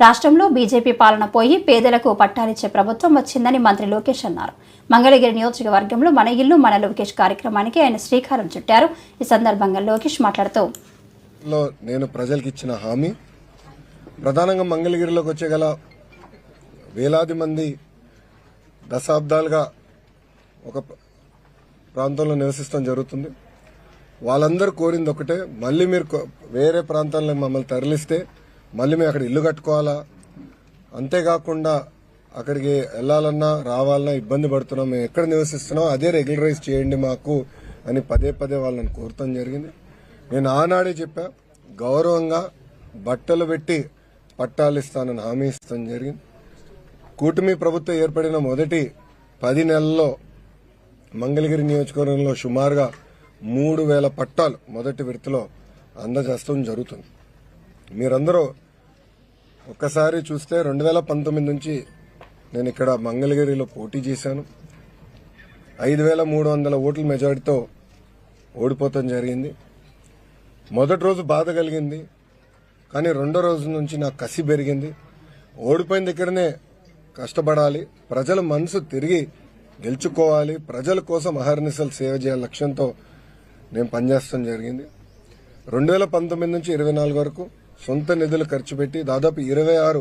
రాష్ట్రంలో బీజేపీ పాలన పోయి పేదలకు పట్టాలిచ్చే ప్రభుత్వం వచ్చిందని మంత్రి లోకేష్ అన్నారు. మంగళగిరి నియోజకవర్గంలో మన ఇల్లు మన లోకేష్ కార్యక్రమానికి ఆయన శ్రీకారం చుట్టారు. ఈ సందర్భంగా లోకేష్ మాట్లాడుతూ నేను ప్రజలకు ఇచ్చిన హామీ ప్రధానంగా మంగళగిరిలోకి వచ్చేగల వేలాది మంది దశాబ్దాలుగా ఒక ప్రాంతంలో నివసిస్తాం జరుగుతుంది. వాళ్ళందరూ కోరింది ఒకటే, మళ్ళీ మీరు వేరే ప్రాంతాల్లో మమ్మల్ని తరలిస్తే మళ్ళీ మేము అక్కడ ఇల్లు కట్టుకోవాలా, అంతేకాకుండా అక్కడికి వెళ్లాలన్నా రావాలన్నా ఇబ్బంది పడుతున్నాం, మేము ఎక్కడ నివసిస్తున్నాం అదే రెగ్యులరైజ్ చేయండి మాకు అని పదే పదే వాళ్ళని కోరటం జరిగింది. నేను ఆనాడే చెప్పా, గౌరవంగా బట్టలు పెట్టి పట్టాలు ఇస్తానని హామీ ఇస్తాం జరిగింది. కూటమి ప్రభుత్వం ఏర్పడిన మొదటి 10 నెలల్లో మంగళగిరి నియోజకవర్గంలో సుమారుగా 3,000 పట్టాలు మొదటి విడతలో అందజేస్తాం జరుగుతుంది. మీరందరూ ఒక్కసారి చూస్తే 2019 నుంచి నేను ఇక్కడ మంగళగిరిలో పోటీ చేశాను. 5,300 ఓట్ల మెజారిటీతో ఓడిపోతాం జరిగింది. మొదటి రోజు బాధ కలిగింది, కానీ రెండో రోజు నుంచి నాకు కసి పెరిగింది. ఓడిపోయిన దగ్గరనే కష్టపడాలి, ప్రజల మనసు తిరిగి గెలుచుకోవాలి, ప్రజల కోసం అహర్నిశలు సేవ చేయాలి లక్ష్యంతో నేను పనిచేస్తాం జరిగింది. 2019 నుంచి 24 వరకు సొంత నిధులు ఖర్చు పెట్టి దాదాపు 26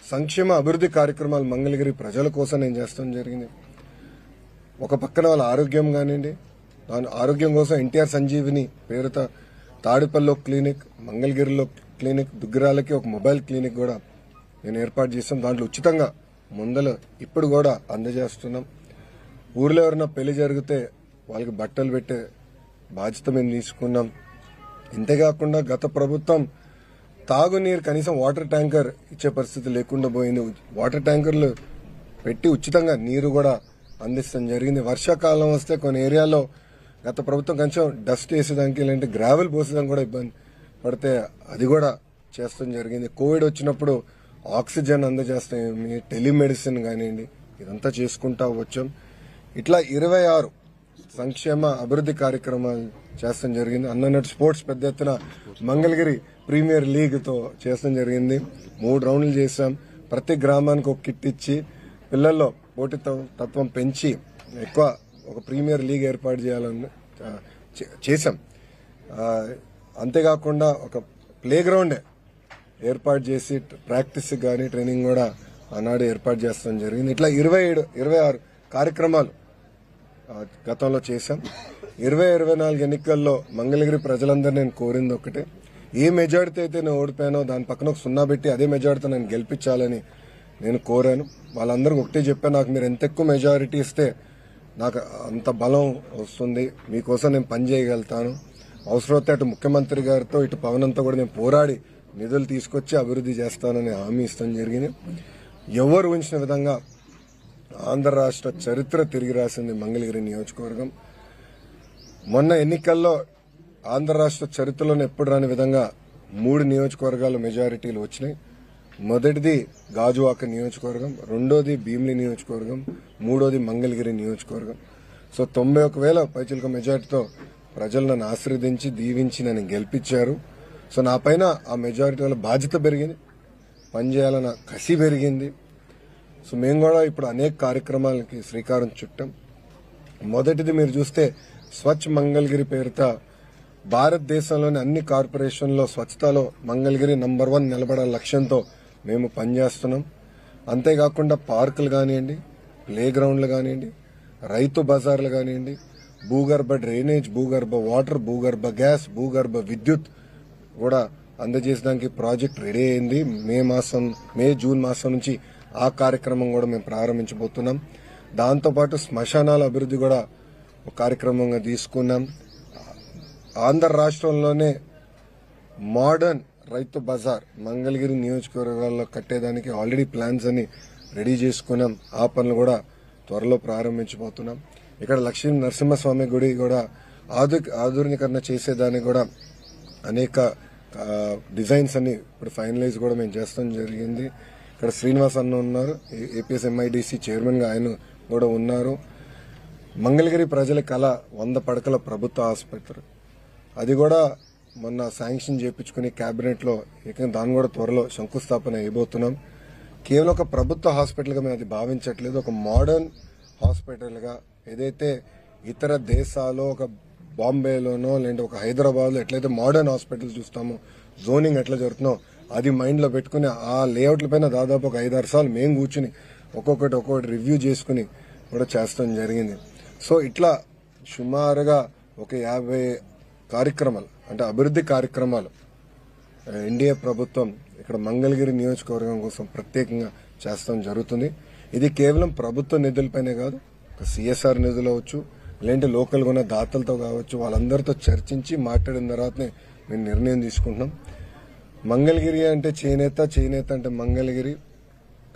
సంక్షేమ అభివృద్ధి కార్యక్రమాలు మంగళగిరి ప్రజల కోసం నేను చేస్తాం జరిగింది. ఒక పక్కన వాళ్ళ ఆరోగ్యం కానివ్వండి, దాని ఆరోగ్యం కోసం ఎన్టీఆర్ సంజీవిని పేరుతో తాడిపల్లిలో క్లినిక్, మంగళగిరిలో క్లినిక్, దుగ్గిరాలకి ఒక మొబైల్ క్లినిక్ కూడా నేను ఏర్పాటు చేస్తాం. దాంట్లో ఉచితంగా మందులు ఇప్పుడు కూడా అందజేస్తున్నాం. ఊర్లో ఎవరైనా పెళ్లి జరిగితే వాళ్ళకి బట్టలు పెట్టే బాధ్యత మేము తీసుకున్నాం. ఇంతేకాకుండా గత ప్రభుత్వం తాగునీరు కనీసం వాటర్ ట్యాంకర్ ఇచ్చే పరిస్థితి లేకుండా పోయింది. వాటర్ ట్యాంకర్లు పెట్టి ఉచితంగా నీరు కూడా అందిస్తాం జరిగింది. వర్షాకాలం వస్తే కొన్ని ఏరియాలో గత ప్రభుత్వం కొంచెం డస్ట్ వేసేదానికి లేదంటే గ్రావెల్ పోసేదానికి కూడా ఇబ్బంది పడితే అది కూడా చేస్తాం జరిగింది. కోవిడ్ వచ్చినప్పుడు ఆక్సిజన్ అందజేస్తాం, టెలిమెడిసిన్ కానివ్వండి, ఇదంతా చేసుకుంటా వచ్చాం. ఇట్లా 26 సంక్షేమ అభివృద్ధి కార్యక్రమాలు చేస్తాం జరిగింది. అన్నట్టు స్పోర్ట్స్ పెద్ద ఎత్తున మంగళగిరి ప్రీమియర్ లీగ్తో చేస్తాం జరిగింది. 3 రౌండ్లు చేశాం. ప్రతి గ్రామానికి ఒక కిట్ ఇచ్చి పిల్లల్లో పోటీతత్వం పెంచి ఎక్కువ ఒక ప్రీమియర్ లీగ్ ఏర్పాటు చేయాలని చేశాం. అంతేకాకుండా ఒక ప్లే గ్రౌండే ఏర్పాటు చేసి ప్రాక్టీస్ కానీ ట్రైనింగ్ కూడా ఆనాడు ఏర్పాటు చేస్తాం జరిగింది. ఇట్లా 26 కార్యక్రమాలు గతంలో చేశాం. 2024 ఎన్నికల్లో మంగళగిరి ప్రజలందరూ నేను కోరింది ఒకటే, ఏ మెజారిటీ అయితే నేను ఓడిపోయానో దాని పక్కన ఒక 0 పెట్టి అదే మెజారిటీ నేను గెలిపించాలని నేను కోరాను. వాళ్ళందరికీ ఒకటే చెప్పాను, నాకు మీరు ఎంత ఎక్కువ మెజారిటీ ఇస్తే నాకు అంత బలం వస్తుంది, మీకోసం నేను పని చేయగలుగుతాను. అవసరమైతే అటు ముఖ్యమంత్రి గారితో ఇటు పవన్ అంతా కూడా నేను పోరాడి నిధులు తీసుకొచ్చి అభివృద్ధి చేస్తానని హామీ ఇస్తాం జరిగింది. ఎవరు ఊహించిన విధంగా ఆంధ్ర రాష్ట్ర చరిత్ర తిరిగి రాసింది మంగళగిరి నియోజకవర్గం. మొన్న ఎన్నికల్లో ఆంధ్ర రాష్ట్ర చరిత్రలోనే ఎప్పుడు రాని విధంగా 3 నియోజకవర్గాల మెజారిటీలు వచ్చినాయి. మొదటిది గాజువాక నియోజకవర్గం, రెండోది భీమిలి నియోజకవర్గం, మూడోది మంగళగిరి నియోజకవర్గం. సో 91,000 పైచిలక మెజారిటీతో ప్రజలు నన్ను ఆశీర్వదించి దీవించి నన్ను గెలిపించారు. సో నా పైన ఆ మెజారిటీ వల్ల బాధ్యత పెరిగింది, పనిచేయాలన్న కసి పెరిగింది. సో మేము కూడా ఇప్పుడు అనేక కార్యక్రమాలకి శ్రీకారం చుట్టాం. మొదటిది మీరు చూస్తే స్వచ్ఛ మంగళగిరి పేరుతో భారతదేశంలోని అన్ని కార్పొరేషన్లో స్వచ్ఛతలో మంగళగిరి నంబర్ 1 నిలబడాల లక్ష్యంతో మేము పనిచేస్తున్నాం. అంతేకాకుండా పార్కులు కానివ్వండి, ప్లే గ్రౌండ్లు కానివ్వండి, రైతు బజార్లు కానివ్వండి, భూగర్భ డ్రైనేజ్, భూగర్భ వాటర్, భూగర్భ గ్యాస్, భూగర్భ విద్యుత్ కూడా అందజేసడానికి ప్రాజెక్ట్ రెడీ అయింది. మే జూన్ మాసం నుంచి ఆ కార్యక్రమం కూడా మేము ప్రారంభించబోతున్నాం. దాంతోపాటు శ్మశానాల అభివృద్ధి కూడా ఒక కార్యక్రమంగా తీసుకున్నాం. ఆంధ్ర రాష్ట్రంలోనే మోడర్న్ రైతు బజార్ మంగళగిరి నియోజకవర్గాల్లో కట్టేదానికి ఆల్రెడీ ప్లాన్స్ అని రెడీ చేసుకున్నాం. ఆ పనులు కూడా త్వరలో ప్రారంభించబోతున్నాం. ఇక్కడ లక్ష్మీ నరసింహస్వామి గుడి కూడా ఆధునీకరణ చేసేదానికి కూడా అనేక డిజైన్స్ అన్ని ఇప్పుడు ఫైనలైజ్ కూడా మేము చేస్తాం జరిగింది. ఇక్కడ శ్రీనివాస్ అన్న ఉన్నారు, ఏపీఎస్ ఎంఐడిసి చైర్మన్ గా ఆయన కూడా ఉన్నారు. మంగళగిరి ప్రజల కళ 100 పడకల ప్రభుత్వ ఆసుపత్రి, అది కూడా మొన్న శాంక్షన్ చేయించుకుని క్యాబినెట్లో ఏకంగా దాన్ని కూడా త్వరలో శంకుస్థాపన అయిపోతున్నాం. కేవలం ఒక ప్రభుత్వ హాస్పిటల్గా మేము అది భావించట్లేదు, ఒక మోడర్న్ హాస్పిటల్గా ఏదైతే ఇతర దేశాల్లో ఒక బాంబేలోనో లేదంటే ఒక హైదరాబాద్లో ఎట్లయితే మోడర్న్ హాస్పిటల్ చూస్తామో, జోనింగ్ ఎట్లా జరుగుతుందో అది మైండ్లో పెట్టుకుని ఆ లేఅవుట్ల పైన దాదాపు ఒక 5-6 సార్లు మేము కూర్చుని ఒక్కొక్కటి రివ్యూ చేసుకుని కూడా చేస్తాం జరిగింది. సో ఇట్లా సుమారుగా ఒక 50 కార్యక్రమాలు అంటే అభివృద్ధి కార్యక్రమాలు ఎన్డీఏ ప్రభుత్వం ఇక్కడ మంగళగిరి నియోజకవర్గం కోసం ప్రత్యేకంగా చేస్తాం జరుగుతుంది. ఇది కేవలం ప్రభుత్వ నిధులపైనే కాదు, ఒక సిఎస్ఆర్ నిధులు అవచ్చు, లేదంటే లోకల్గా ఉన్న దాతలతో కావచ్చు, వాళ్ళందరితో చర్చించి మాట్లాడిన తర్వాతనే మేము నిర్ణయం తీసుకుంటున్నాం. మంగళగిరి అంటే చేనేత, చేనేత అంటే మంగళగిరి.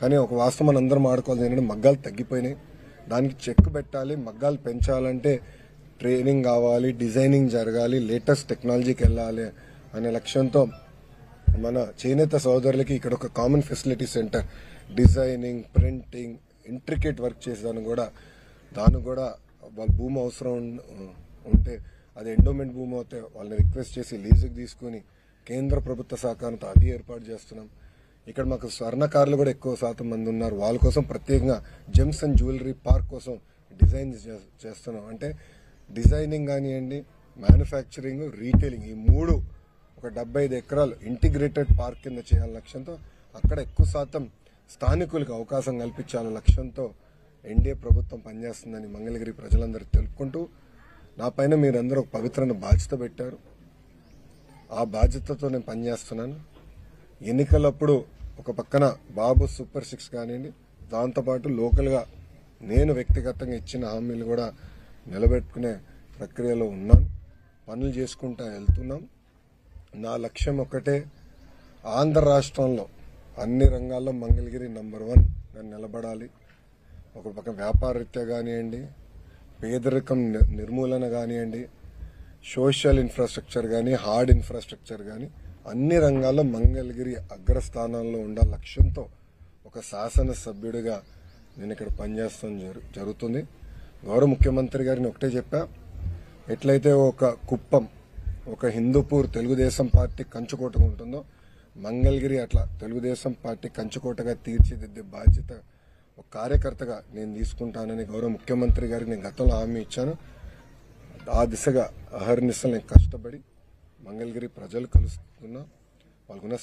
కానీ ఒక వాస్తవం మనం అందరం ఆడుకోవాలి ఏంటంటే మగ్గాలు తగ్గిపోయినాయి, దానికి చెక్ పెట్టాలి. మగ్గాలు పెంచాలంటే ట్రైనింగ్ కావాలి, డిజైనింగ్ జరగాలి, లేటెస్ట్ టెక్నాలజీకి వెళ్ళాలి అనే లక్ష్యంతో మన చేనేత సోదరులకి ఇక్కడ ఒక common facility centre, designing, printing, intricate work చేసేదాన్ని కూడా దానికి కూడా వాళ్ళ భూమి అవసరం ఉంటే అది ఎండోమెంట్ భూమి అవుతే వాళ్ళని రిక్వెస్ట్ చేసి లీజుకి తీసుకుని కేంద్ర ప్రభుత్వ సహకారంతో అది ఏర్పాటు చేస్తున్నాం. ఇక్కడ మాకు స్వర్ణకారులు కూడా ఎక్కువ శాతం మంది ఉన్నారు, వాళ్ళ కోసం ప్రత్యేకంగా జెమ్స్ అండ్ జ్యువెలరీ పార్క్ కోసం డిజైన్ చేస్తున్నాం. అంటే డిజైనింగ్ కానివ్వండి, మ్యానుఫ్యాక్చరింగ్, రీటైలింగ్, ఈ మూడు ఒక 75 ఎకరాలు ఇంటిగ్రేటెడ్ పార్క్ కింద చేయాలని లక్ష్యంతో, అక్కడ ఎక్కువ శాతం స్థానికులకు అవకాశం కల్పించాలనే లక్ష్యంతో ఎన్డీఏ ప్రభుత్వం పనిచేస్తుందని మంగళగిరి ప్రజలందరికీ తెలుపుకుంటూ, నా పైన మీరందరూ ఒక పవిత్రమైన బాధ్యత పెట్టారు. ఆ బాధ్యతతో నేను పనిచేస్తున్నాను. ఎన్నికలప్పుడు ఒక పక్కన బాబు సూపర్ 6 కానివ్వండి, దాంతోపాటు లోకల్గా నేను వ్యక్తిగతంగా ఇచ్చిన హామీలు కూడా నిలబెట్టుకునే ప్రక్రియలో ఉన్నాను. పనులు చేసుకుంటా వెళ్తున్నాం. నా లక్ష్యం ఒకటే, ఆంధ్ర రాష్ట్రంలో అన్ని రంగాల్లో మంగళగిరి నంబర్ 1 నిలబడాలి. ఒక పక్క వ్యాపార రీత్యా కానివ్వండి, పేదరికం నిర్మూలన కానివ్వండి, సోషల్ ఇన్ఫ్రాస్ట్రక్చర్ కానీ, హార్డ్ ఇన్ఫ్రాస్ట్రక్చర్ కానీ అన్ని రంగాల్లో మంగళగిరి అగ్రస్థానంలో ఉండాల లక్ష్యంతో ఒక శాసనసభ్యుడిగా నేను ఇక్కడ పనిచేస్తాం జరుగుతుంది. గౌరవ ముఖ్యమంత్రి గారిని ఒకటే చెప్పా, ఎట్లయితే ఒక కుప్పం, ఒక హిందూపూర్ తెలుగుదేశం పార్టీ కంచుకోటగా ఉంటుందో, మంగళగిరి అట్లా తెలుగుదేశం పార్టీ కంచుకోటగా తీర్చిదిద్దే బాధ్యత ఒక కార్యకర్తగా నేను తీసుకుంటానని గౌరవ ముఖ్యమంత్రి గారికి నేను గతంలో హామీ ఇచ్చాను. ఆ దిశగా అహర్నిశలు నేను కష్టపడి మంగళగిరి ప్రజలు కలుసుకున్నా, వాళ్ళకున్న